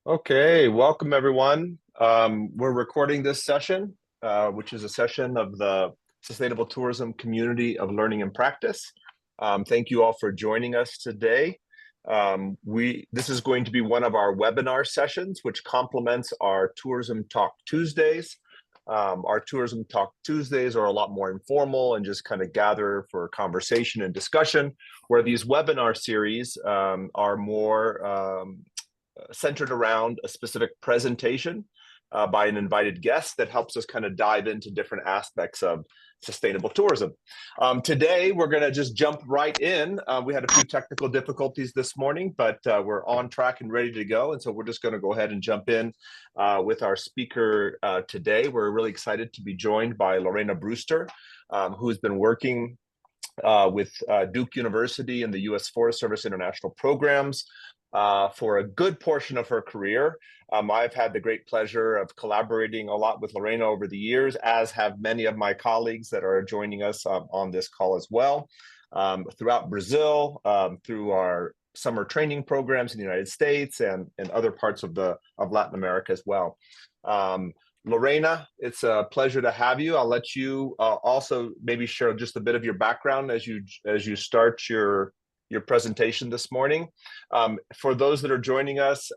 Okay, welcome everyone. We're recording this session, which is a session of the Sustainable Tourism Community of Learning and Practice. Thank you all for joining us today. This is going to be one of our webinar sessions, which complements our Tourism Talk Tuesdays. Our Tourism Talk Tuesdays are a lot more informal and just kind of gather for conversation and discussion, where these webinar series are more centered around a specific presentation by an invited guest that helps us kind of dive into different aspects of sustainable tourism. Today, we're going to just jump right in. We had a few technical difficulties this morning, but we're on track and ready to go. And so we're just going to go ahead and jump in with our speaker today. We're really excited to be joined by Lorena Brewster, who's been working with Duke University and the U.S. Forest Service International Programs for a good portion of her career. I've had the great pleasure of collaborating a lot with Lorena over the years, as have many of my colleagues that are joining us on this call as well. Throughout Brazil, through our summer training programs in the United States and other parts of Latin America as well. Lorena, it's a pleasure to have you. I'll let you also maybe share just a bit of your background as you start your presentation this morning. For those that are joining us,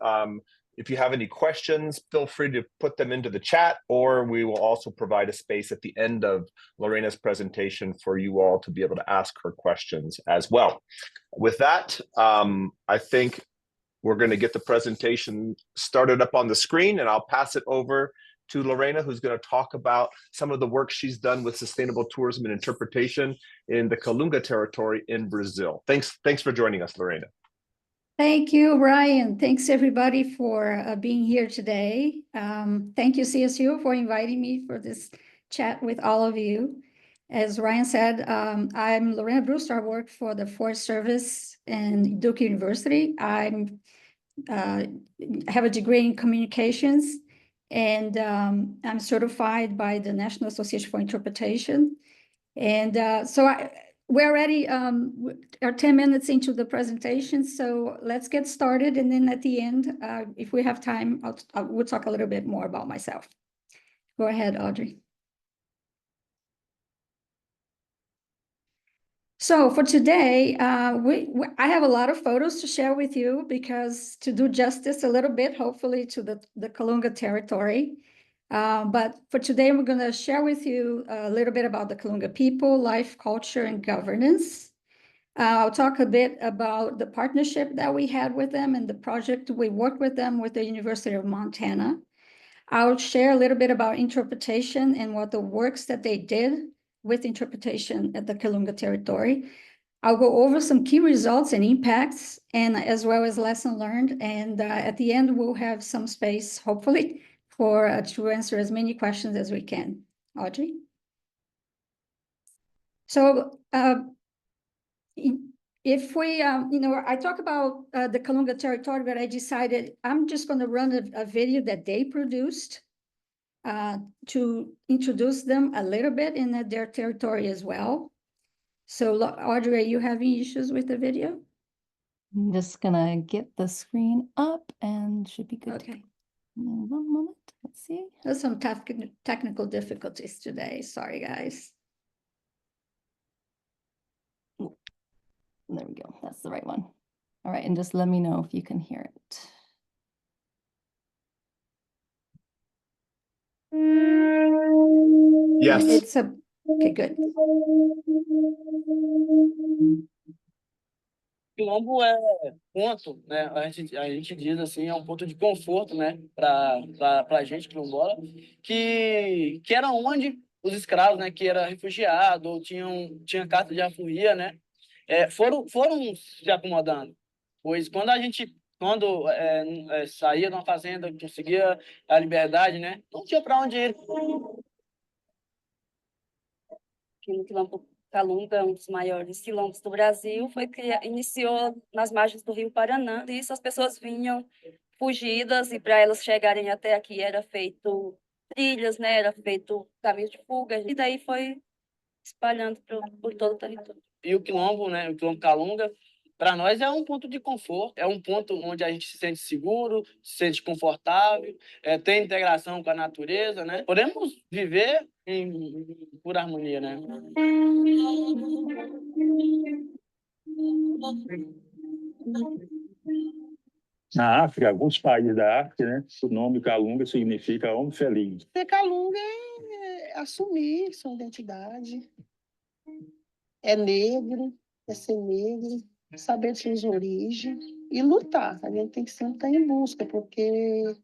if you have any questions, feel free to put them into the chat, or we will also provide a space at the end of Lorena's presentation for you all to be able to ask her questions as well. With that, I think we're going to get the presentation started up on the screen, and I'll pass it over to Lorena, who's going to talk about some of the work she's done with sustainable tourism and interpretation in the Kalunga territory in Brazil. Thanks for joining us, Lorena. Thank you, Ryan. Thanks everybody for being here today. Thank you, CSU, for inviting me for this chat with all of you. As Ryan said, I'm Lorena Brewster. I work for the Forest Service and Duke University. I have a degree in communications, and I'm certified by the National Association for Interpretation. And we're already are 10 minutes into the presentation, so let's get started. And then at the end, if we have time, we'll talk a little bit more about myself. Go ahead, Audrey. So for today, I have a lot of photos to share with you, because to do justice a little bit, hopefully, to the Kalunga territory. But for today, we're going to share with you a little bit about the Kalunga people, life, culture, and governance. I'll talk a bit about the partnership that we had with them and the project we worked with them with the University of Montana. I'll share a little bit about interpretation and what the works that they did with interpretation at the Kalunga territory. I'll go over some key results and impacts, and as well as lesson learned. And at the end, we'll have some space, hopefully, for to answer as many questions as we can. Audrey? So if we, I talk about the Kalunga territory, but I decided I'm just going to run a video that they produced to introduce them a little bit in their territory as well. So Audrey, are you having issues with the video? I'm just gonna get the screen up and should be good. Okay. One moment, let's see. There's some technical difficulties today. Sorry, guys. There we go. That's the right one. All right, and just let me know if you can hear it. Yes. Okay, good. Quilombo é ponto, né? A gente diz assim, é um ponto de conforto, né? Para a gente quilombola, que era onde os escravos, né? Que era refugiado ou tinha carta de alforria, né? Foram se acomodando, pois quando saía de uma fazenda, conseguia a liberdade, né? Não tinha para onde ir. Que no quilombo Kalunga, um dos maiores quilombos do Brasil, iniciou nas margens do Rio Paraná, e isso as pessoas vinham fugidas, e para elas chegarem até aqui era feito trilhas, né? Era feito caminho de fuga, e daí foi espalhando por todo o território. E o quilombo, né? O quilombo Kalunga, Para nós é um ponto de conforto, é um ponto onde a gente se sente seguro, se sente confortável, tem integração com a natureza, né? Podemos viver em pura harmonia, né? Na África, alguns países da África, né, o nome Kalunga significa homem feliz. Ser Kalunga é assumir sua identidade, é negro, é ser negro, saber suas origens e lutar. A gente tem que sempre estar em busca, porque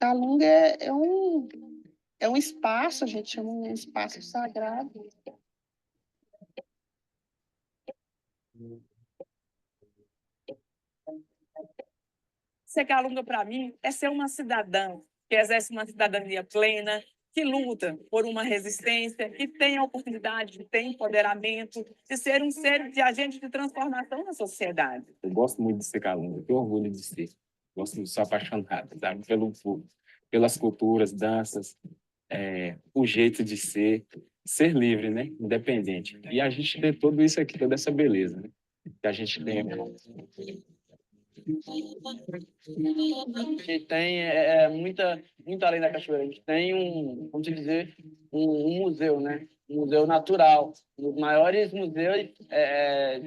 Kalunga é um espaço, a gente chama um espaço sagrado. Ser Kalunga, para mim, é ser uma cidadã que exerce uma cidadania plena, que luta por uma resistência, que tem a oportunidade de ter empoderamento, de ser um ser de agente de transformação na sociedade. Eu gosto muito de ser Kalunga, tenho orgulho de ser. Gosto, sou apaixonado, sabe? Pelas culturas, danças, o jeito de ser livre, né? Independente. E a gente tem tudo isso aqui, toda essa beleza, né? Que a gente tem. Que tem muito além da cachoeira. A gente tem vamos dizer, um museu, né? Um museu natural, um dos maiores museus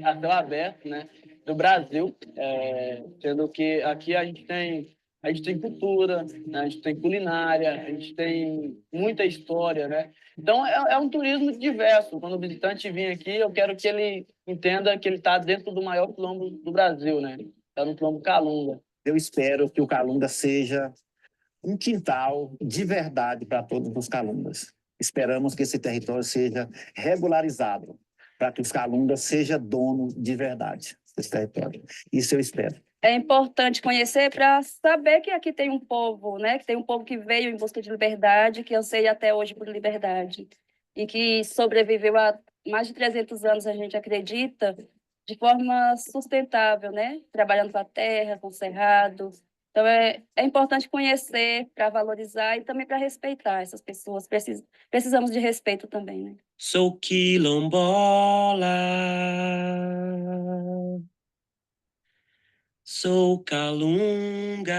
a céu aberto, né? Do Brasil, sendo que aqui a gente tem cultura, né? A gente tem culinária, a gente tem muita história, né? Então é um turismo diverso. Quando o visitante vem aqui, eu quero que ele entenda que ele está dentro do maior quilombo do Brasil, né? Está no quilombo Kalunga. Eu espero que o Kalunga seja um quintal de verdade para todos os Kalungas. Esperamos que esse território seja regularizado para que os Kalungas sejam donos de verdade desse território. Isso eu espero. É importante conhecer para saber que aqui tem um povo, né? Que tem um povo que veio em busca de liberdade, que anseia até hoje por liberdade e que sobreviveu há mais de 300 anos, a gente acredita, de forma sustentável, né? Trabalhando com a terra, com o cerrado. Então, é importante conhecer para valorizar e também para respeitar essas pessoas. Precisamos de respeito também, né? Sou quilombola, sou Kalunga,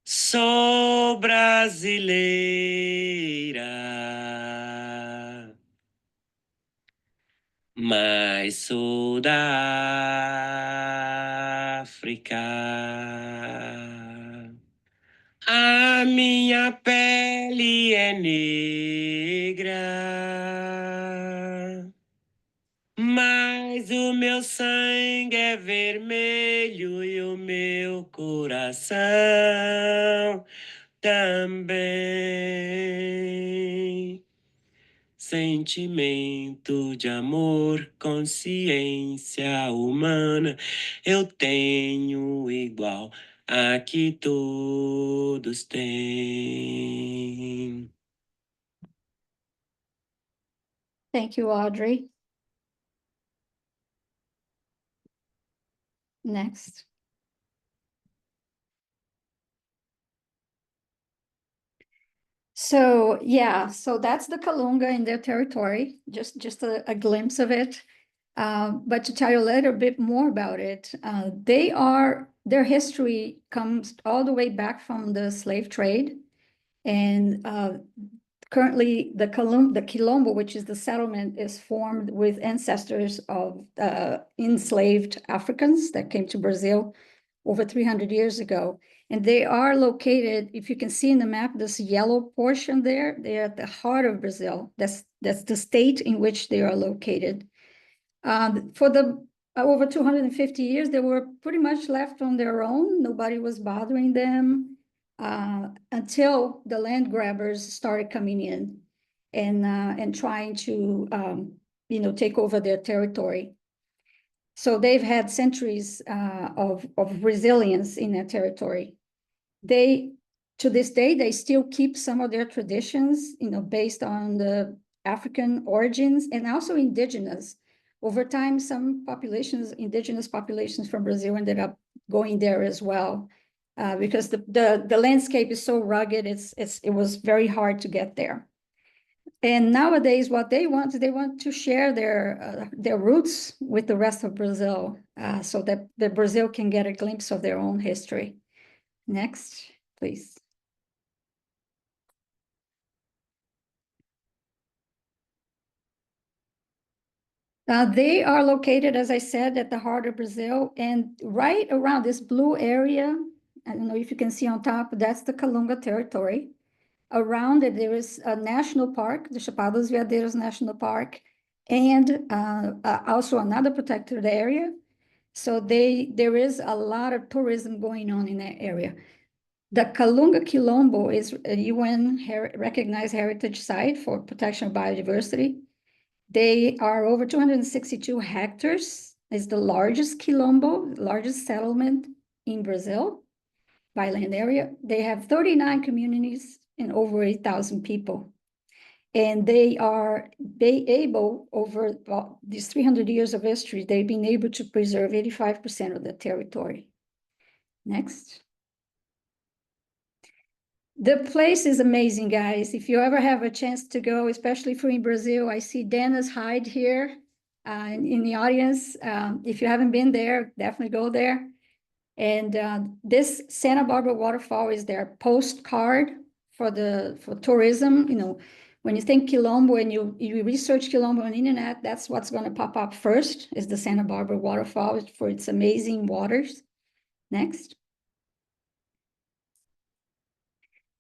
sou brasileira, mas sou da África. A minha pele é negra, mas o meu sangue é vermelho e o meu coração também. Sentimento de amor, consciência humana, eu tenho igual a que todos têm. Thank you, Audrey. Next. So yeah, so that's the Kalunga in their territory, just a glimpse of it. But to tell you a little bit more about it, their history comes all the way back from the slave trade. And currently the Quilombo, which is the settlement, is formed with ancestors of enslaved Africans that came to Brazil over 300 years ago. And they are located, if you can see in the map, this yellow portion there, they're at the heart of Brazil. That's the state in which they are located. For the over 250 years, they were pretty much left on their own. Nobody was bothering them until the land grabbers started coming in and trying to, take over their territory. So they've had centuries of resilience in their territory. To this day, they still keep some of their traditions, based on the African origins and also indigenous. Over time, some indigenous populations from Brazil ended up going there as well, because the landscape is so rugged, it was very hard to get there. And nowadays, what they want to share their roots with the rest of Brazil, so that the Brazil can get a glimpse of their own history. Next, please. They are located, as I said, at the heart of Brazil, and right around this blue area, I don't know if you can see on top, that's the Kalunga territory. Around it, there is a national park, the Chapada dos Veadeiros National Park, and also another protected area. So there is a lot of tourism going on in that area. The Kalunga Quilombo is a UN recognized heritage site for protection of biodiversity. They are over 262 hectares. It's the largest quilombo, largest settlement in Brazil by land area. They have 39 communities and over 8,000 people. And they are able, over these 300 years of history, they've been able to preserve 85% of the territory. Next. The place is amazing, guys. If you ever have a chance to go, especially if you're in Brazil, I see Dennis Hyde here in the audience. If you haven't been there, definitely go there. And this Santa Barbara waterfall is their postcard for tourism. You know, when you think Quilombo and you research Quilombo on the internet, that's what's going to pop up first, is the Santa Barbara waterfall for its amazing waters. Next.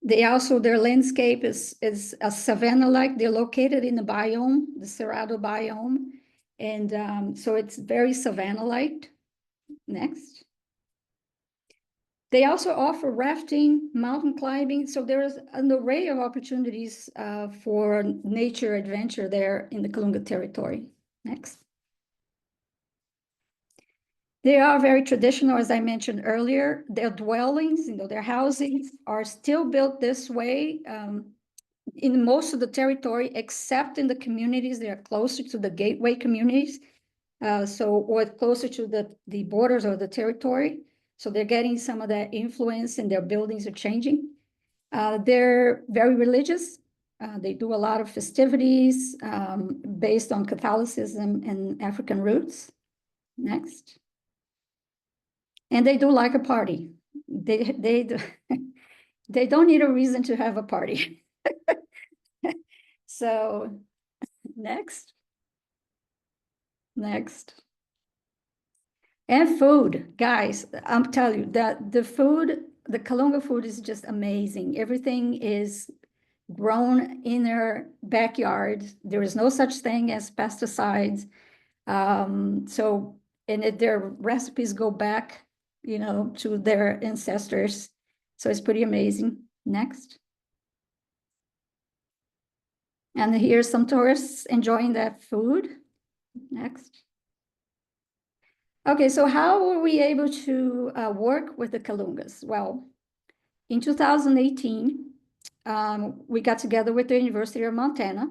Their landscape is a savanna-like. They're located in the biome, the Cerrado biome. And so it's very savanna-like. Next. They also offer rafting, mountain climbing. So there is an array of opportunities for nature adventure there in the Kalunga territory. Next. They are very traditional, as I mentioned earlier. Their dwellings, their housings are still built this way in most of the territory, except in the communities that are closer to the gateway communities, or closer to the borders of the territory. So they're getting some of that influence, and their buildings are changing. They're very religious. They do a lot of festivities based on Catholicism and African roots. Next. And they do like a party. They don't need a reason to have a party. So next. And food, guys, I'm telling you that the Kalunga food is just amazing. Everything is grown in their backyard. There is no such thing as pesticides. Their recipes go back, to their ancestors. So it's pretty amazing. Next. And here's some tourists enjoying that food. Next. Okay, so how were we able to work with the Kalungas? Well, in 2018, we got together with the University of Montana,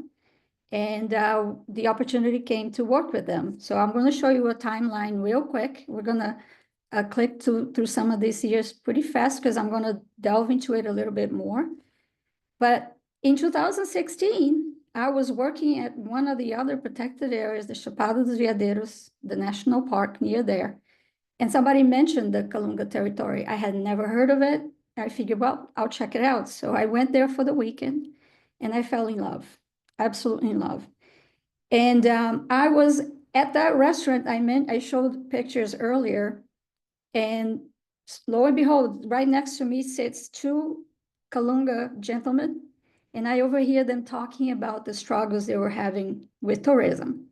and the opportunity came to work with them. So I'm going to show you a timeline real quick. We're going to click through some of these years pretty fast because I'm going to delve into it a little bit more. But in 2016, I was working at one of the other protected areas, the Chapada dos Veadeiros, the national park near there. And somebody mentioned the Kalunga territory. I had never heard of it. I figured, well, I'll check it out. So I went there for the weekend and I fell in love, absolutely in love. And I was at that restaurant I showed pictures earlier. And lo and behold, right next to me sits two Kalunga gentlemen. And I overhear them talking about the struggles they were having with tourism.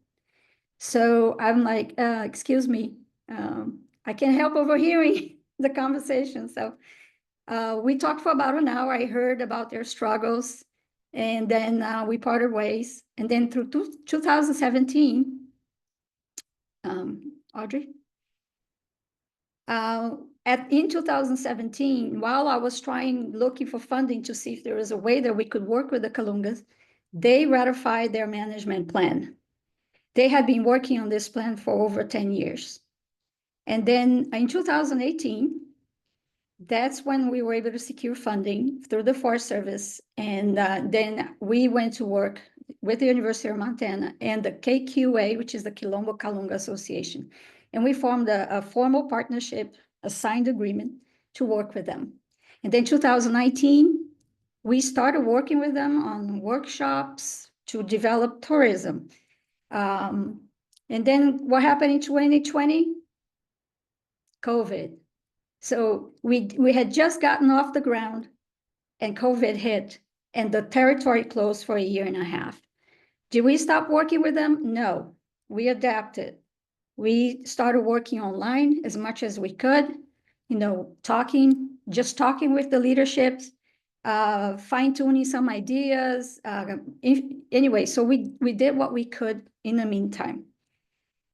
So I'm like, excuse me, I can't help overhearing the conversation. So we talked for about an hour. I heard about their struggles, and then we parted ways. And then through 2017, Audrey? In 2017, while I was looking for funding to see if there was a way that we could work with the Kalungas, they ratified their management plan. They had been working on this plan for over 10 years. And then in 2018, that's when we were able to secure funding through the Forest Service. And then we went to work with the University of Montana and the KQA, which is the Quilombo Kalunga Association. And we formed a formal partnership, a signed agreement to work with them. And then 2019, we started working with them on workshops to develop tourism. And then what happened in 2020? COVID. So we had just gotten off the ground and COVID hit and the territory closed for a year and a half. Did we stop working with them? No, we adapted. We started working online as much as we could, you know, just talking with the leaderships, fine-tuning some ideas. Anyway, so we did what we could in the meantime.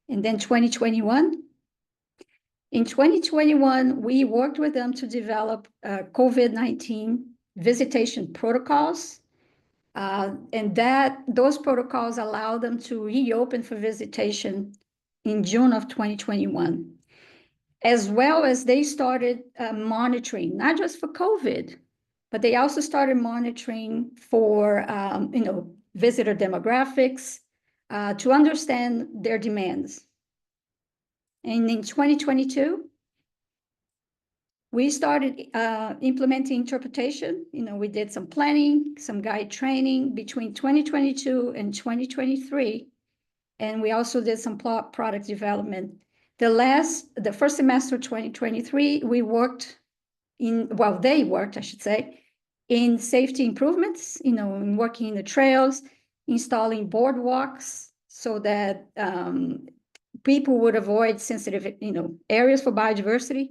And then 2021, in 2021, we worked with them to develop COVID-19 visitation protocols. And those protocols allow them to reopen for visitation in June of 2021, as well as they started monitoring, not just for COVID, but they also started monitoring for visitor demographics to understand their demands. And in 2022, we started implementing interpretation. We did some planning, some guide training between 2022 and 2023. And we also did some product development. The first semester of 2023, they worked, I should say, in safety improvements, in working in the trails, installing boardwalks so that people would avoid sensitive, areas for biodiversity.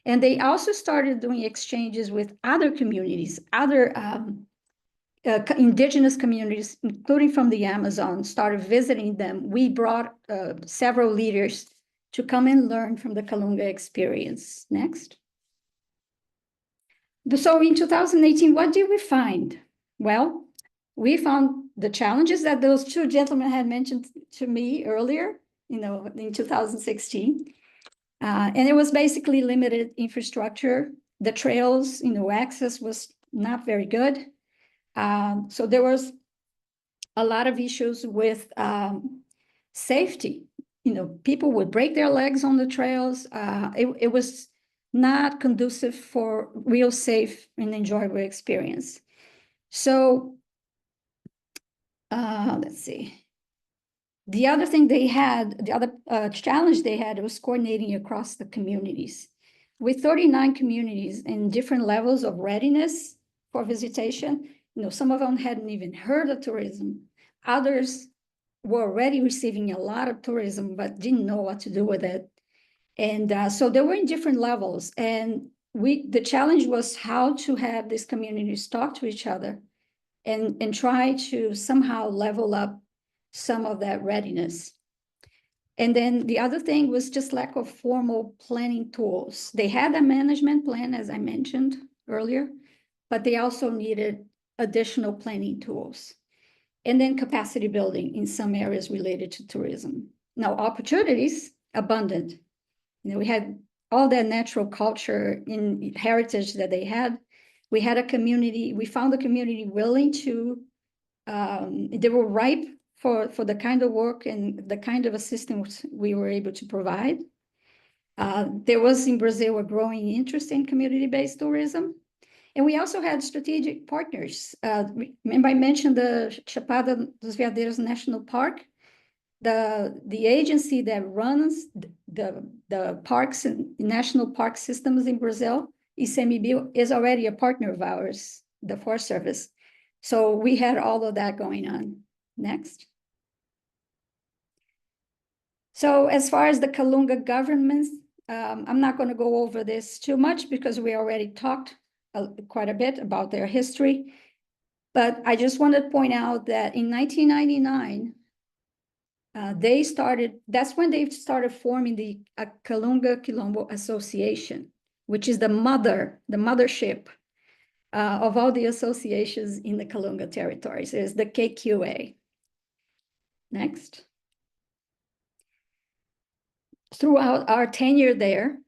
And they also started doing exchanges with other communities, other indigenous communities, including from the Amazon, started visiting them. We brought several leaders to come and learn from the Kalunga experience. Next. So in 2018, what did we find? Well, we found the challenges that those two gentlemen had mentioned to me earlier, in 2016. And it was basically limited infrastructure. The trails, access was not very good. So there was a lot of issues with safety. People would break their legs on the trails. It was not conducive for real safe and enjoyable experience. So let's see. The other thing they had, the other challenge they had was coordinating across the communities. With 39 communities in different levels of readiness for visitation, some of them hadn't even heard of tourism. Others were already receiving a lot of tourism, but didn't know what to do with it. And so they were in different levels. And the challenge was how to have these communities talk to each other and try to somehow level up some of that readiness. And then the other thing was just lack of formal planning tools. They had a management plan, as I mentioned earlier, but they also needed additional planning tools. And then capacity building in some areas related to tourism. Now, opportunities, abundant. We had all that natural culture and heritage that they had. We had a community, we found a community willing to, they were ripe for the kind of work and the kind of assistance we were able to provide. There was in Brazil a growing interest in community-based tourism. And we also had strategic partners. Remember I mentioned the Chapada dos Veadeiros National Park? The agency that runs the parks and national park systems in Brazil, ICMBio, is already a partner of ours, the Forest Service. So we had all of that going on. Next. So as far as the Kalunga governments, I'm not going to go over this too much because we already talked quite a bit about their history. But I just wanted to point out that in 1999, that's when they started forming the Kalunga Quilombo Association, which is the mothership of all the associations in the Kalunga territories. It is the KQA. Next. Throughout our tenure there,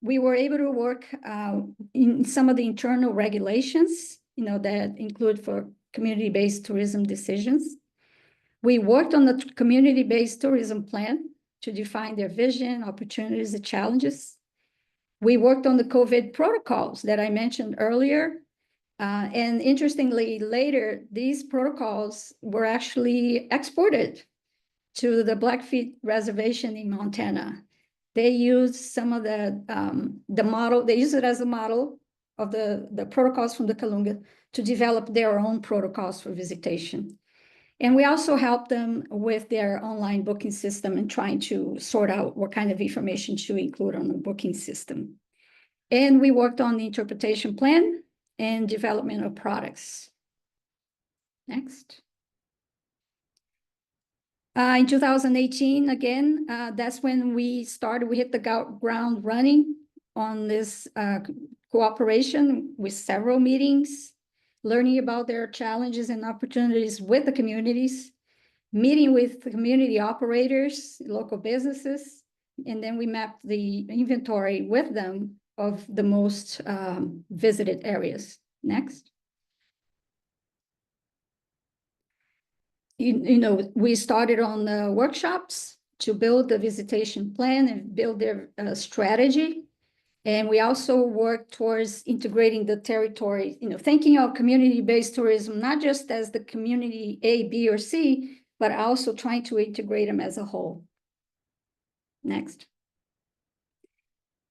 we were able to work in some of the internal regulations, that include for community-based tourism decisions. We worked on the community-based tourism plan to define their vision, opportunities, and challenges. We worked on the COVID protocols that I mentioned earlier. And interestingly, later, these protocols were actually exported to the Blackfeet Reservation in Montana. They used some of the model, they used it as a model of the protocols from the Kalunga to develop their own protocols for visitation. And we also helped them with their online booking system and trying to sort out what kind of information to include on the booking system. And we worked on the interpretation plan and development of products. Next. In 2018, again, that's when we hit the ground running on this cooperation with several meetings, learning about their challenges and opportunities with the communities, meeting with the community operators, local businesses, and then we mapped the inventory with them of the most visited areas. Next. You know, we started on the workshops to build the visitation plan and build their strategy. And we also work towards integrating the territory, you know, thinking of community-based tourism, not just as the community A, B, or C, but also trying to integrate them as a whole. Next.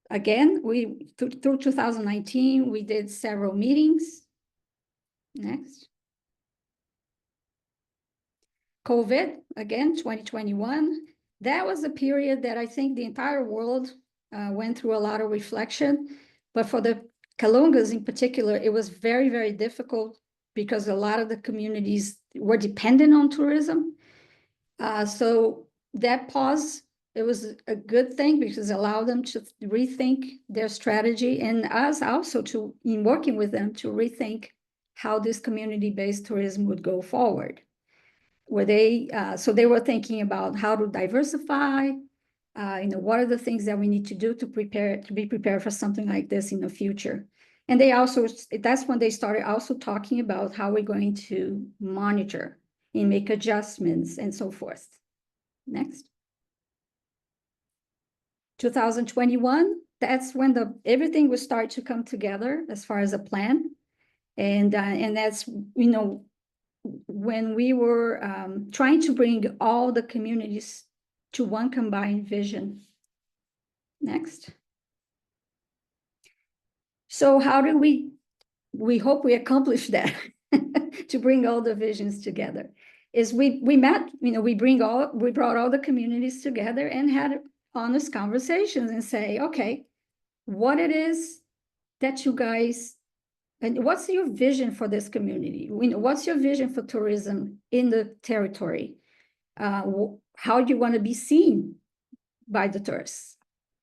Again, through 2019, we did several meetings. Next. COVID, again, 2021. That was a period that I think the entire world went through a lot of reflection. But for the Kalungas in particular, it was very, very difficult because a lot of the communities were dependent on tourism. So that pause, it was a good thing because it allowed them to rethink their strategy and us also to, in working with them, to rethink how this community-based tourism would go forward. Where so they were thinking about how to diversify, you know, what are the things that we need to do to be prepared for something like this in the future. And they also, that's when they started also talking about how we're going to monitor and make adjustments and so forth. Next. 2021, that's when everything will start to come together as far as a plan. And that's, you know, when we were trying to bring all the communities to one combined vision. Next. So how do we hope we accomplish that to bring all the visions together? Is we met, you know, we brought all the communities together and had honest conversations and say, okay, what it is that you guys, and what's your vision for this community? What's your vision for tourism in the territory? How do you want to be seen by the tourists?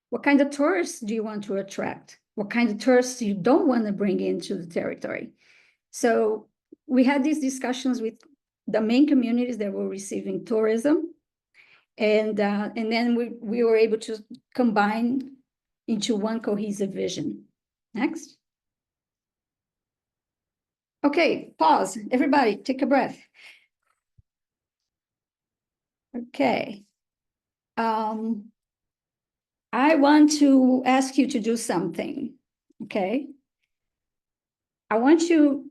What kind of tourists do you want to attract? What kind of tourists you don't want to bring into the territory? So we had these discussions with the main communities that were receiving tourism. And then we were able to combine into one cohesive vision. Next. Okay, pause. Everybody, take a breath. Okay. I want to ask you to do something, okay? I want you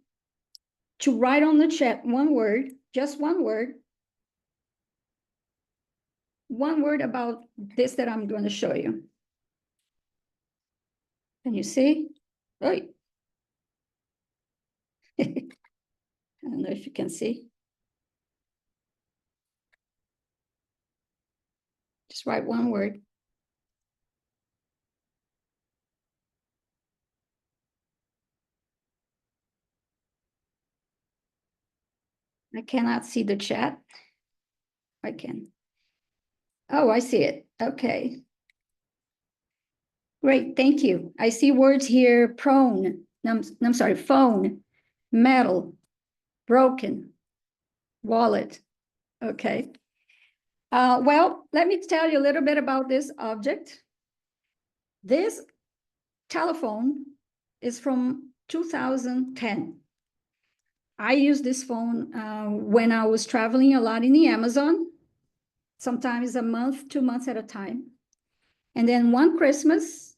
to write on the chat one word, just one word about this that I'm going to show you. Can you see? Right. I don't know if you can see. Just write one word. I cannot see the chat. I can. Oh, I see it. Okay. Great, thank you. I see words here, prone, I'm sorry, phone, metal, broken, wallet. Okay. Well, let me tell you a little bit about this object. This telephone is from 2010. I used this phone when I was traveling a lot in the Amazon, sometimes a month, 2 months at a time. And then one Christmas,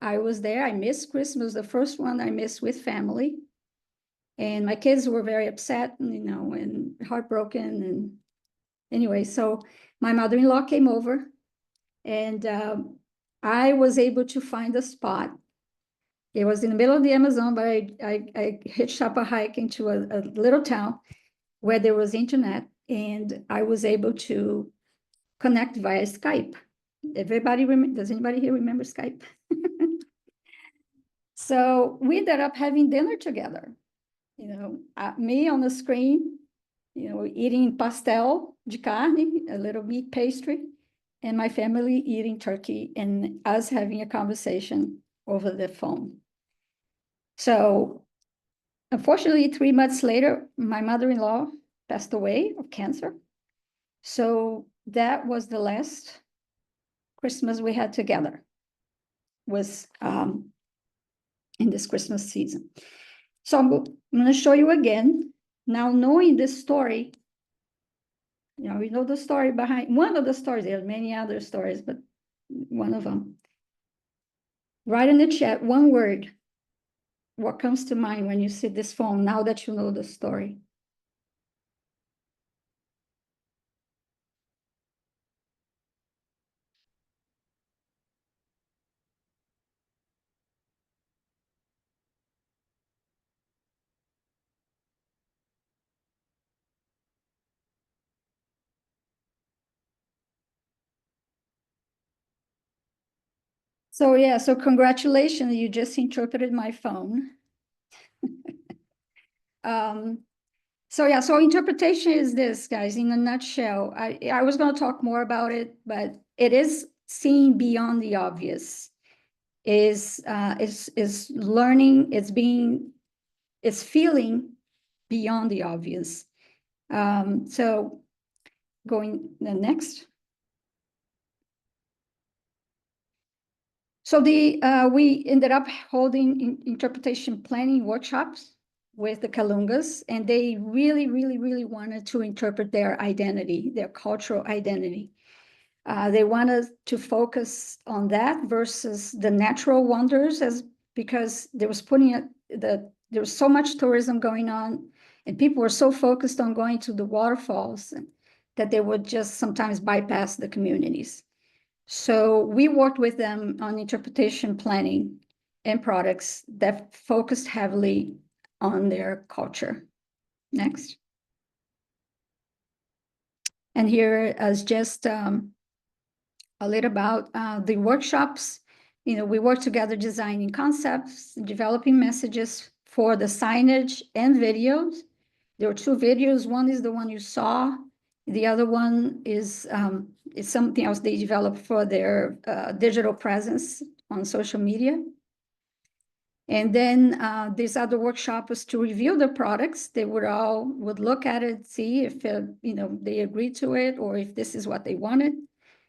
I was there. I missed Christmas, the first one I missed with family. And my kids were very upset, and heartbroken. And anyway, so my mother-in-law came over, and I was able to find a spot. It was in the middle of the Amazon, but I hitched up a hike into a little town where there was internet, and I was able to connect via Skype. Does anybody here remember Skype? So we ended up having dinner together. Me on the screen, eating pastel de carne, a little meat pastry, and my family eating turkey, and us having a conversation over the phone. So unfortunately, 3 months later, my mother-in-law passed away of cancer. So that was the last Christmas we had together, was in this Christmas season. So I'm going to show you again. Now, knowing this story, we know the story behind one of the stories. There are many other stories, but one of them. Write in the chat one word. What comes to mind when you see this phone now that you know the story? So yeah, so congratulations, you just interpreted my phone. So interpretation is this, guys, in a nutshell. I was going to talk more about it, but it is seeing beyond the obvious. Is learning, it's feeling beyond the obvious. So going the next. So we ended up holding interpretation planning workshops with the Kalungas, and they really, really, really wanted to interpret their identity, their cultural identity. They wanted to focus on that versus the natural wonders, because there was there was so much tourism going on, and people were so focused on going to the waterfalls that they would just sometimes bypass the communities. So we worked with them on interpretation planning and products that focused heavily on their culture. Next. And here is just a little about the workshops. We work together designing concepts, developing messages for the signage and videos. There were 2 videos. One is the one you saw. The other one is something else they developed for their digital presence on social media. And then this other workshop was to review the products. They would look at it, see if they agreed to it or if this is what they wanted.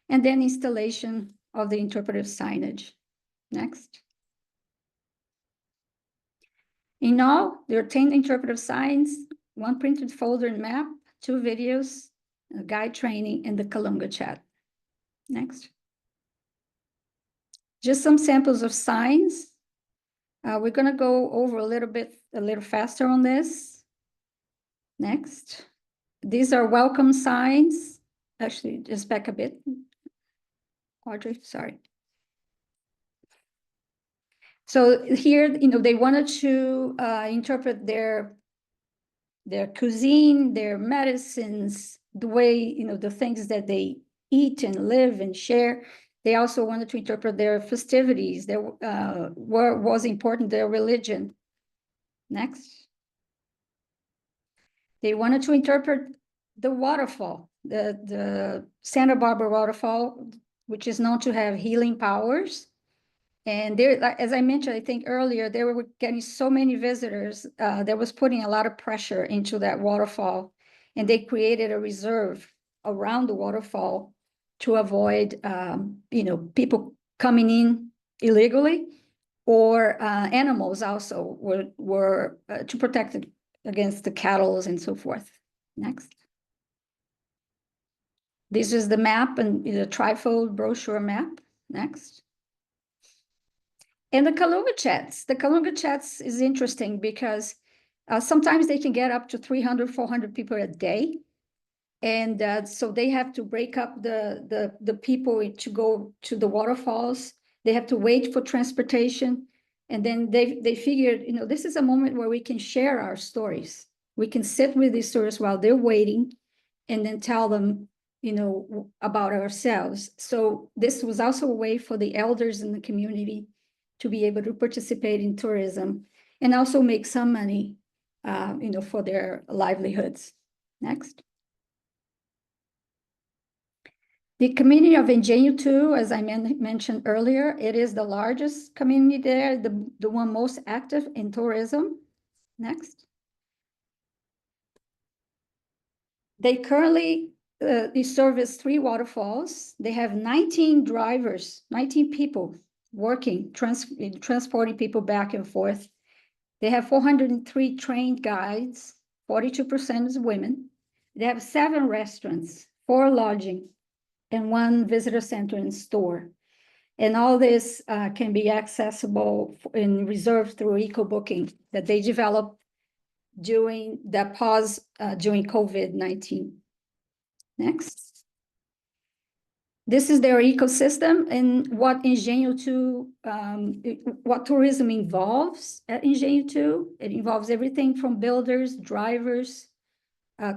And then installation of the interpretive signage. Next. In all, there are 10 interpretive signs, 1 printed folder and map, 2 videos, a guide training, and the Kalunga chat. Next. Just some samples of signs. We're going to go over a little faster on this. Next. These are welcome signs. Actually, just back a bit. Audrey, sorry. So here, they wanted to interpret their cuisine, their medicines, the way, the things that they eat and live and share. They also wanted to interpret their festivities, what was important, their religion. Next. They wanted to interpret the waterfall, the Santa Barbara waterfall, which is known to have healing powers. And there, as I mentioned, I think earlier, they were getting so many visitors that was putting a lot of pressure into that waterfall. And they created a reserve around the waterfall to avoid, people coming in illegally, or animals also were to protect against the cattle and so forth. Next. This is the map and the trifold brochure map. Next. And the Kalunga chats. The Kalunga chats is interesting because sometimes they can get up to 300, 400 people a day. And so they have to break up the people to go to the waterfalls. They have to wait for transportation. And then they figured, this is a moment where we can share our stories. We can sit with these stories while they're waiting and then tell them, about ourselves. So this was also a way for the elders in the community to be able to participate in tourism and also make some money, for their livelihoods. Next. The community of Engenho 2, as I mentioned earlier, it is the largest community there, the one most active in tourism. Next. They currently service 3 waterfalls. They have 19 drivers, 19 people working, transporting people back and forth. They have 403 trained guides, 42% is women. They have 7 restaurants, 4 lodging, and 1 visitor center and store. And all this can be accessible and reserved through eco-booking that they developed during the pause during COVID-19. Next. This is their ecosystem and what Engenho 2, what tourism involves at Engenho 2. It involves everything from builders, drivers,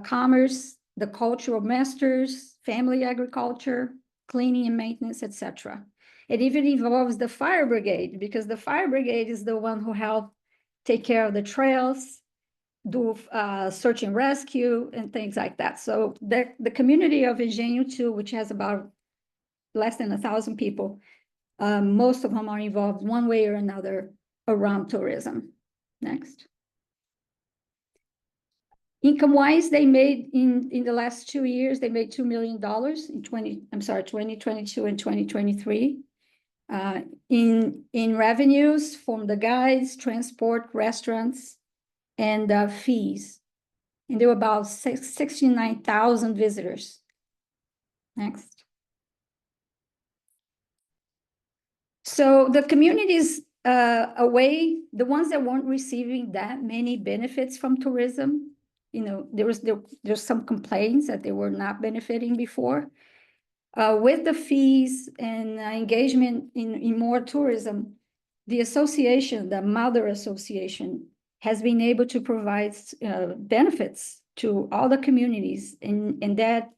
commerce, the cultural masters, family agriculture, cleaning and maintenance, etc. It even involves the fire brigade because the fire brigade is the one who helped take care of the trails, do search and rescue and things like that. So the community of Engenho 2, which has about less than 1,000 people, most of them are involved one way or another around tourism. Next. Income-wise, they made in the last 2 years, they made $2 million in 2022 and 2023. In revenues from the guides, transport, restaurants, and fees. And there were about 69,000 visitors. Next. So the communities away, the ones that weren't receiving that many benefits from tourism, there's some complaints that they were not benefiting before. With the fees and engagement in more tourism, the association, the Mother Association, has been able to provide benefits to all the communities, and that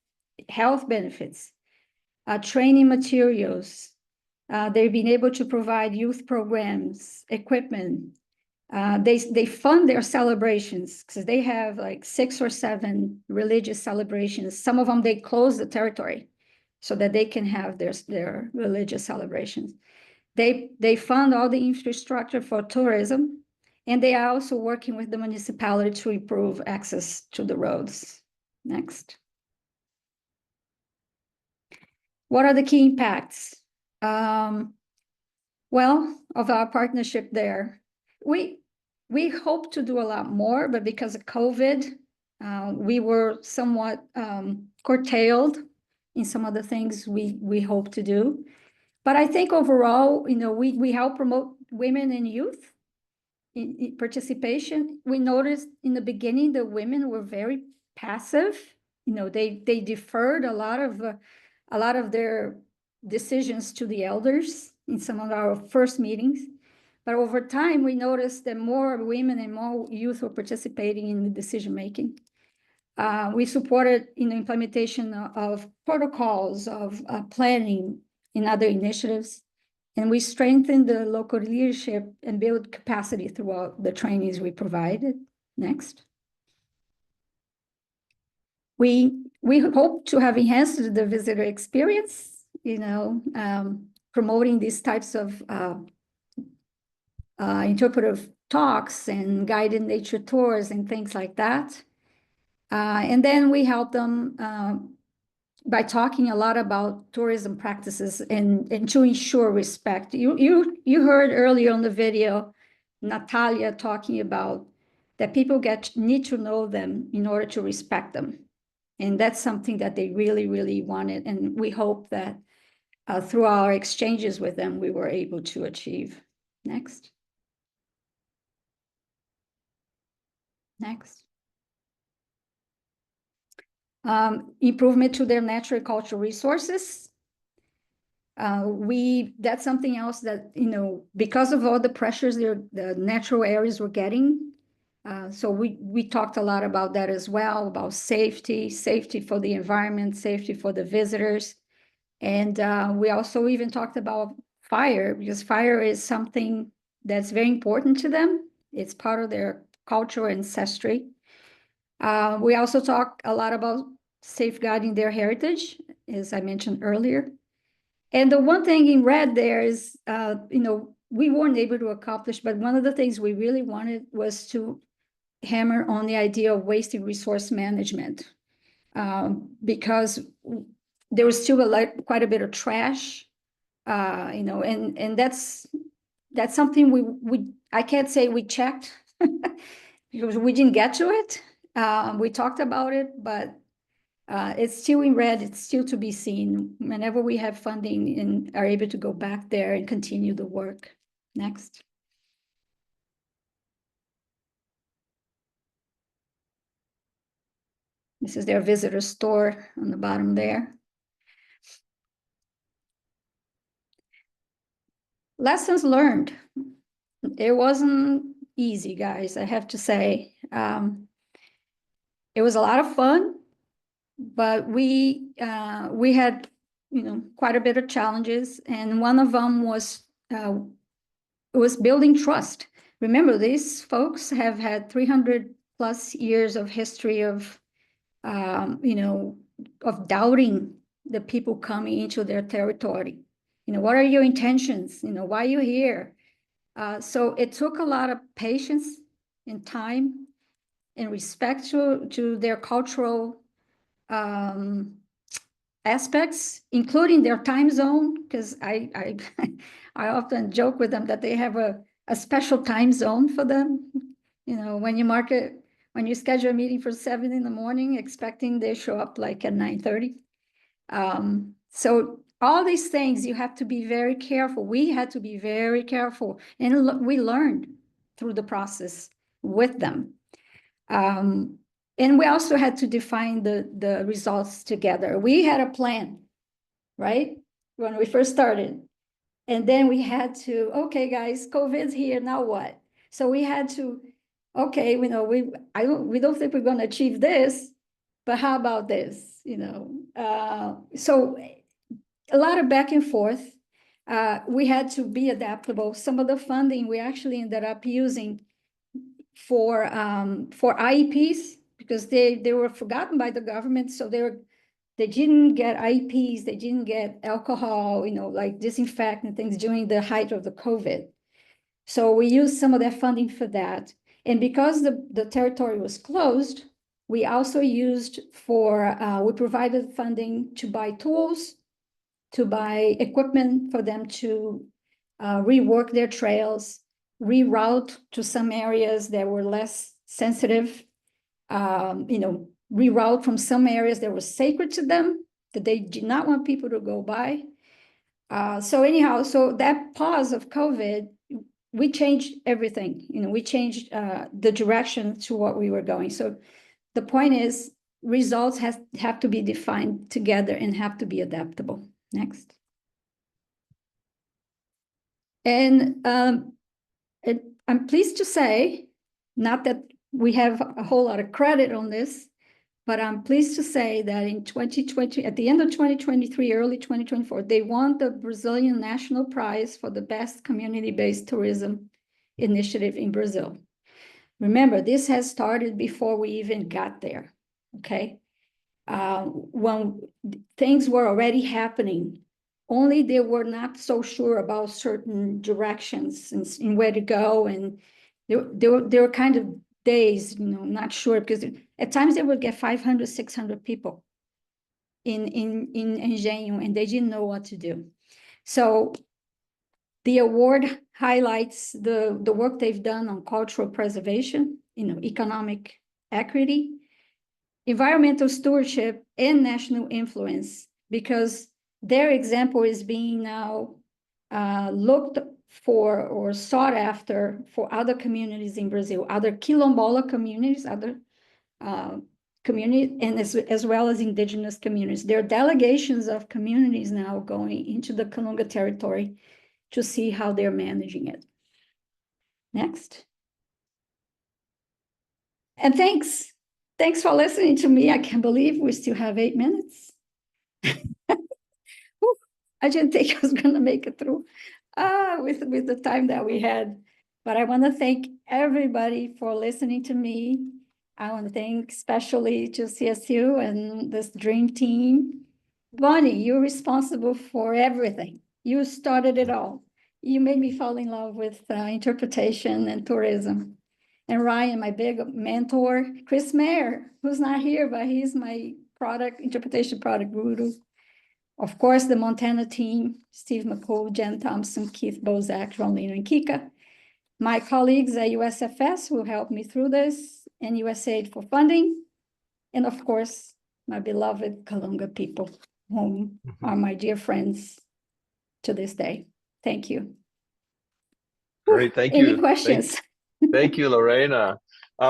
health benefits, training materials. They've been able to provide youth programs, equipment. They fund their celebrations because they have like 6 or 7 religious celebrations. Some of them, they close the territory so that they can have their religious celebrations. They fund all the infrastructure for tourism, and they are also working with the municipality to improve access to the roads. Next. What are the key impacts? Well, of our partnership there, we hope to do a lot more, but because of COVID, we were somewhat curtailed in some of the things we hope to do. But I think overall, we help promote women and youth in participation. We noticed in the beginning the women were very passive. They deferred a lot of their decisions to the elders in some of our first meetings. But over time, we noticed that more women and more youth were participating in the decision making. We supported implementation of protocols, of planning and other initiatives. And we strengthened the local leadership and build capacity throughout the trainings we provided. Next. We hope to have enhanced the visitor experience, promoting these types of interpretive talks and guided nature tours and things like that. And then we help them by talking a lot about tourism practices and to ensure respect. You heard earlier on the video, Natalia talking about that people need to know them in order to respect them. And that's something that they really, really wanted. And we hope that through our exchanges with them, we were able to achieve. Next. Next. Improvement to their natural cultural resources. That's something else that, because of all the pressures the natural areas were getting. So we talked a lot about that as well, about safety for the environment, safety for the visitors. And we also even talked about fire, because fire is something that's very important to them. It's part of their cultural ancestry. We also talk a lot about safeguarding their heritage, as I mentioned earlier. And the one thing in red there is, we weren't able to accomplish, but one of the things we really wanted was to hammer on the idea of wasting resource management, because there was still quite a bit of trash, and that's something I can't say we checked because we didn't get to it. We talked about it, but it's still in red. It's still to be seen whenever we have funding and are able to go back there and continue the work. Next. This is their visitor store on the bottom there. Lessons learned. It wasn't easy, guys, I have to say. It was a lot of fun, but we had, quite a bit of challenges, and one of them was building trust. Remember, these folks have had 300 plus years of history of, of doubting the people coming into their territory. What are your intentions? Why are you here? So it took a lot of patience and time and respect to their cultural aspects, including their time zone, because I often joke with them that they have a special time zone for them. When you schedule a meeting for 7 in the morning, expecting they show up like at 9:30. So all these things, you have to be very careful. We had to be very careful, and we learned through the process with them. And we also had to define the results together. We had a plan, right? When we first started. And then we had to, okay, guys, COVID's here, now what? So we had to, okay, we don't think we're going to achieve this, but how about this? So a lot of back and forth. We had to be adaptable. Some of the funding we actually ended up using for IEPs, because they were forgotten by the government, so they didn't get IEPs, they didn't get alcohol, like disinfectant things during the height of the COVID. So we used some of that funding for that. And because the territory was closed, we also used we provided funding to buy tools, to buy equipment for them to rework their trails, reroute to some areas that were less sensitive, reroute from some areas that were sacred to them, that they did not want people to go by. So anyhow, so that pause of COVID, we changed everything. We changed the direction to what we were going. So the point is, results have to be defined together and have to be adaptable. Next. And I'm pleased to say, not that we have a whole lot of credit on this, but I'm pleased to say that in 2020, at the end of 2023, early 2024, they won the Brazilian National Prize for the best community-based tourism initiative in Brazil. Remember, this has started before we even got there, okay? When things were already happening, only they were not so sure about certain directions and where to go, and they were kind of dazed, not sure, because at times they would get 500, 600 people in Engenho, and they didn't know what to do. So the award highlights the work they've done on cultural preservation, economic equity, environmental stewardship, and national influence, because their example is being now looked for or sought after for other communities in Brazil, other quilombola communities, other communities, and as well as indigenous communities. There are delegations of communities now going into the Kalunga territory to see how they're managing it. Next. And thanks for listening to me. I can't believe we still have 8 minutes. I didn't think I was going to make it through with the time that we had. But I want to thank everybody for listening to me. I want to thank especially to CSU and this dream team. Bonnie, you're responsible for everything. You started it all. You made me fall in love with interpretation and tourism. And Ryan, my big mentor, Chris Mayer, who's not here, but he's my interpretation product guru. Of course, the Montana team, Steve McCool, Jen Thompson, Keith Bozak, Ronlino, and Kika. My colleagues at USFS who helped me through this, and USAID for funding. And of course, my beloved Kalunga people, whom are my dear friends to this day. Thank you. Great, thank you. Any questions? Thank you, Lorena.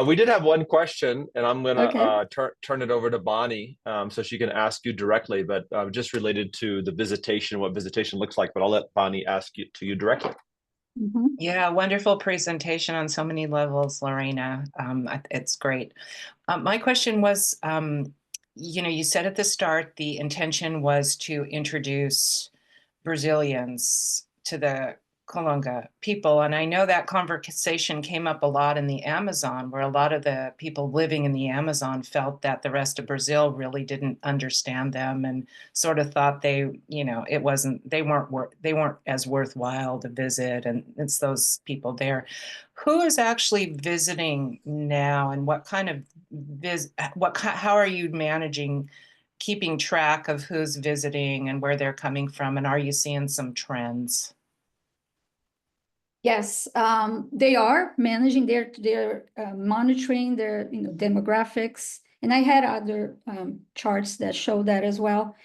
We did have one question, and I'm going to Okay. turn it over to Bonnie so she can ask you directly, but just related to the visitation, what visitation looks like, but I'll let Bonnie ask you directly. Yeah, wonderful presentation on so many levels, Lorena. It's great. My question was, you said at the start the intention was to introduce Brazilians to the Kalunga people. And I know that conversation came up a lot in the Amazon, where a lot of the people living in the Amazon felt that the rest of Brazil really didn't understand them and sort of thought they weren't as worthwhile to visit. And it's those people there. Who is actually visiting now, and what kind of how are you managing keeping track of who's visiting and where they're coming from, and are you seeing some trends? Yes, they are managing their monitoring their demographics, and I had other charts that show that as well.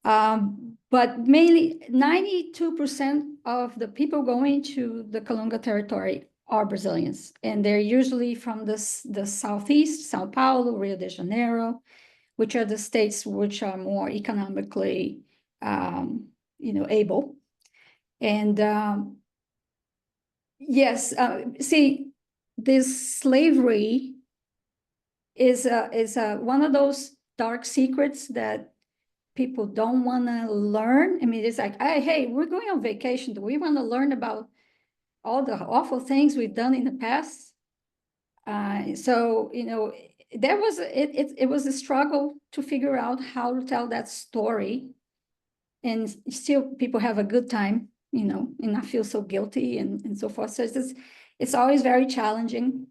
But mainly 92% of the people going to the Kalunga territory are Brazilians, and they're usually from the southeast, Sao Paulo, Rio de Janeiro, which are the states which are more economically, able. And yes, see, this slavery is one of those dark secrets that people don't want to learn. I mean, it's like, hey, we're going on vacation. Do we want to learn about all the awful things we've done in the past? So, it was a struggle to figure out how to tell that story. And still people have a good time, and not feel so guilty and so forth. So it's always very challenging.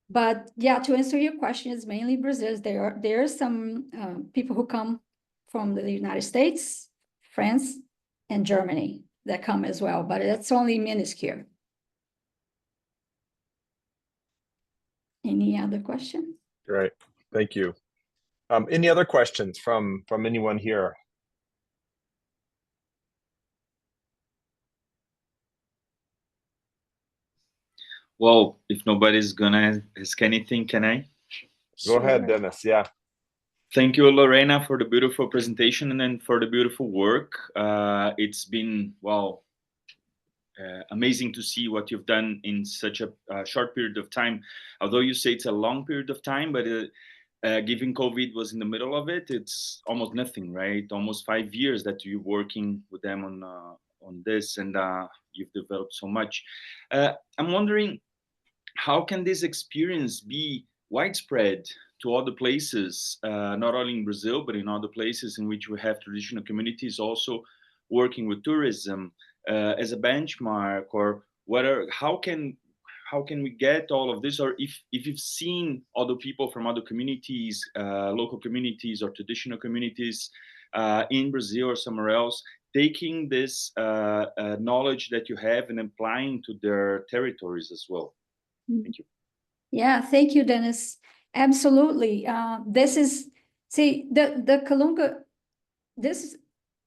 But yeah, to answer your question, it's mainly Brazil. There are some people who come from the United States, France, and Germany that come as well, but it's only minuscule. Any other question? Great, thank you. Any other questions from anyone here? Well, if nobody's gonna ask anything, can I? Go ahead, Dennis. Yeah. Thank you, Lorena, for the beautiful presentation and then for the beautiful work. It's been, amazing to see what you've done in such a short period of time. Although you say it's a long period of time, but given COVID was in the middle of it, it's almost nothing, right? Almost 5 years that you're working with them on this, and you've developed so much. I'm wondering, how can this experience be widespread to other places, not only in Brazil, but in other places in which we have traditional communities also working with tourism as a benchmark, or how can we get all of this, or if you've seen other people from other communities, local communities or traditional communities in Brazil or somewhere else, taking this knowledge that you have and applying to their territories as well. Thank you. Yeah, thank you, Dennis. Absolutely. The Kalunga, this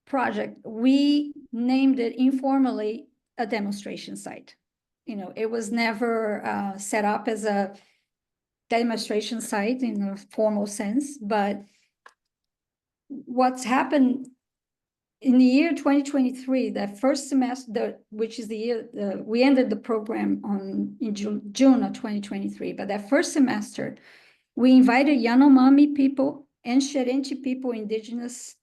project, we named it informally a demonstration site. It was never set up as a demonstration site in a formal sense, but what's happened in the year 2023, that first semester, which is the year we ended the program in June of 2023, but that first semester, we invited Yanomami people and Xerente people, indigenous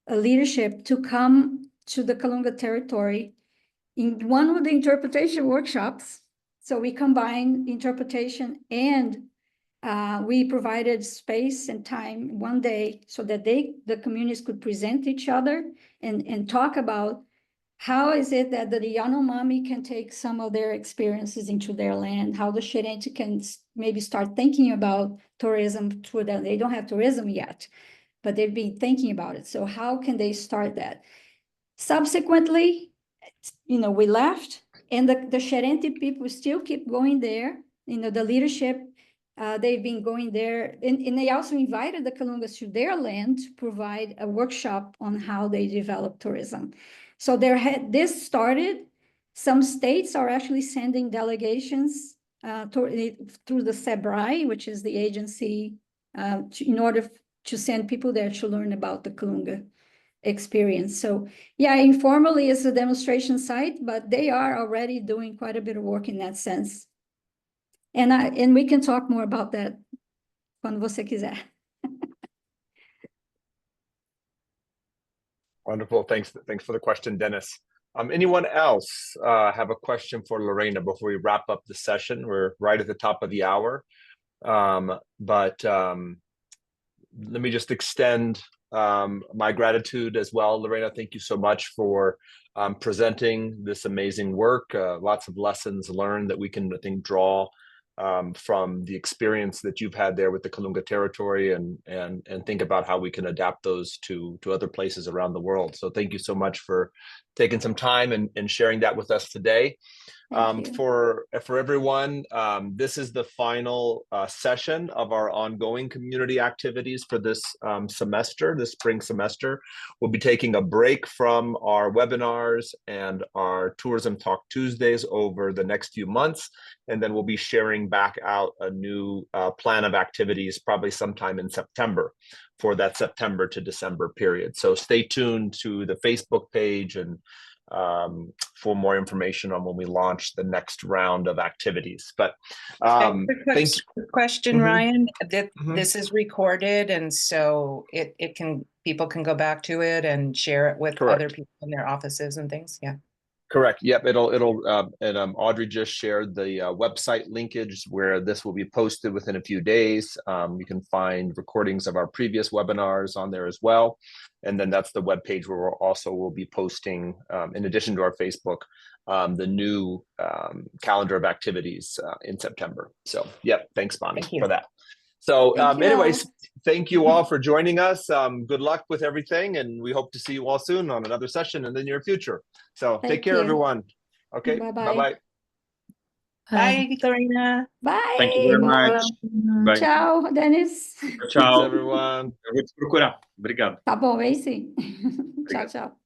leadership, to come to the Kalunga territory in one of the interpretation workshops. So we combined interpretation and we provided space and time one day so that the communities could present each other and talk about how is it that the Yanomami can take some of their experiences into their land, how the Xerente can maybe start thinking about tourism through them. They don't have tourism yet, but they've been thinking about it. So how can they start that? Subsequently, we left, and the Xerente people still keep going there. The leadership, they've been going there, and they also invited the Kalungas to their land to provide a workshop on how they develop tourism. So this started. Some states are actually sending delegations through the SEBRAE, which is the agency, in order to send people there to learn about the Kalunga experience. So yeah, informally it's a demonstration site, but they are already doing quite a bit of work in that sense. And we can talk more about that quando você quiser. Wonderful. Thanks for the question, Dennis. Anyone else have a question for Lorena before we wrap up the session? We're right at the top of the hour. But let me just extend my gratitude as well. Lorena, thank you so much for presenting this amazing work. Lots of lessons learned that we can, I think, draw from the experience that you've had there with the Kalunga territory, and think about how we can adapt those to other places around the world. So thank you so much for taking some time and sharing that with us today. For everyone, this is the final session of our ongoing community activities for this semester, this spring semester. We'll be taking a break from our webinars and our Tourism Talk Tuesdays over the next few months, and then we'll be sharing back out a new plan of activities probably sometime in September for that September to December period. So stay tuned to the Facebook page and for more information on when we launch the next round of activities. But quick question, Ryan, that this is recorded, and so people can go back to it and share it with other people in their offices and things. Yeah. Correct. Yep. And Audrey just shared the website linkage where this will be posted within a few days. You can find recordings of our previous webinars on there as well. And then that's the webpage where we'll be posting, in addition to our Facebook, the new calendar of activities in September. So, yep. Thanks, Bonnie, for that. So anyways, thank you all for joining us. Good luck with everything, and we hope to see you all soon on another session in the near future. So take care, everyone. Okay, bye-bye. Bye, Lorena. Bye. Thank you very much. Bye. Tchau, Dennis. Tchau, everyone. Eu vou te procurar. Obrigado. Tá bom, vem sim. Tchau, tchau.